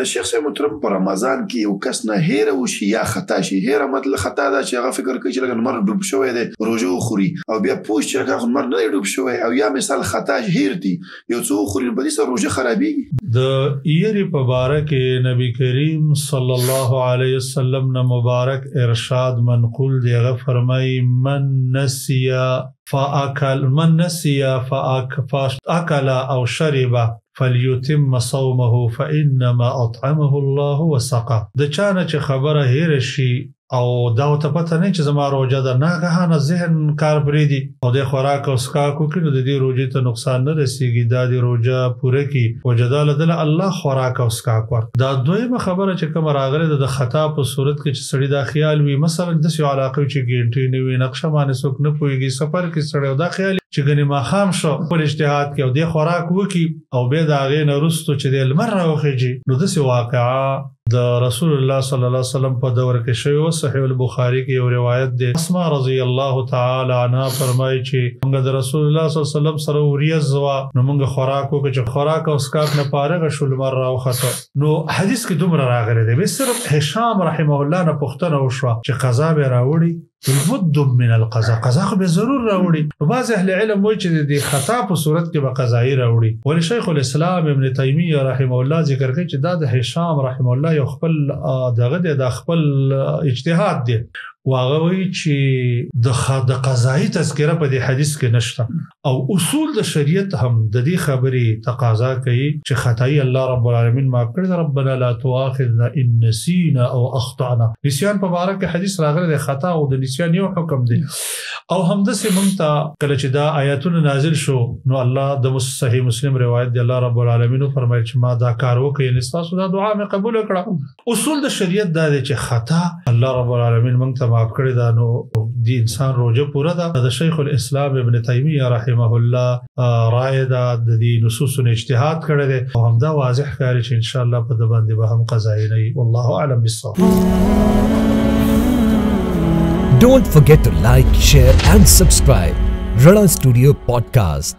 شیخ صاحب محترم په رمضان کې یو کس نه هیره وشي یا خطا شي. هیره مطلب خطا ده چې هغه فکر کوي چې لکه لمر ډوب شوی دی روژه وخوري او بیا پوه شي چې هغه لمر نه دی ډوب شوی او یا مثال خطا هیر دي یو څه وخوري په دې سره روژه خرابېږي. د یری په باره کې نبی کریم صلی الله علیه وسلم نه مبارک ارشاد منقول دی. هغه فرمایي من نسیا فاکل او شرب فلیتم صومه فانما اطعمه الله وسقه. د چانه چې خبره هیر شي او دا ته پته نه چې زما روزه ده ناګهانه ذهن کار بریدي او د خوراک او اسکا کو کینو د دې روزه ته نقصان نه رسیږي. دا د روزه پوره کی وجدال دل الله خوراک او اسکا کور. دا دویمه خبره چې کوم راغله د خطا په صورت کې چې سړی دا خیال وي مثلا د سیو علاقه چې ګینټی نه وي نقشه باندې څوک نه پويږي سفر کې سړی دا خیال چې غني ما خام شو پر اجتهاد کې او د خوراک وکي او به دا غې نه رستو چې د لمر راوخیږي. نو د سی واقعا د رسول الله صلی الله علیه وسلم په دور کې شوی صحیح البخاری کې یو روایت دی. اسماء رضی الله تعالی عنها فرمایي چې موږ د رسول الله صلی الله علیه وسلم سره وریځ وا نو موږ خوراک وکړو چې خوراک او اسکاک نه پاره شول مر راوخته. نو حدیث کې دومره راغلی دی. به صرف هشام رحمه الله نه پوښتنه وشوه چې قضا به راوړي البد من القضاء قضا خو به ضرور راوړي. نو بعض اهل علم وایي چې د خطا په صورت کې به قضایي راوړي. ولی شیخ الاسلام ابن تیمیه رحمه الله ذکر کوي چې دا د هشام رحمه الله یو خپل دغه د خپل اجتهاد دی. واغه وی چې د قضایي تذکره په دې حدیث کې نشته او اصول د شریعت هم د دې خبرې تقاضا کوي چې خدای الله رب العالمین معاف کړي. ربنا لا تؤاخذنا ان نسينا او اخطانا. نسيان په باره کې حدیث راغلی د خطا او د نسيان یو حکم دی او همداسې مونږ ته کله چې دا آیاتونه نازل شو نو الله د صحیح مسلم روایت دی الله رب العالمین فرمایي چې ما دا کار وکړ یعنی تاسو دا دعا مې قبول کړه. اصول د شریعت دا دی چې خطا الله رب العالمین مونږ ته معاف کړی دا نو د انسان روزه پوره ده. د شیخ الاسلام ابن تیمیه رحمه الله رائے دا د دې نصوصونو اجتهاد کړی دی او همدا واضح کاری چې ان شاء الله په د باندې به هم قضایي نه وي. والله اعلم بالصواب. Don't forget to like, share and subscribe. Rana Studio Podcast.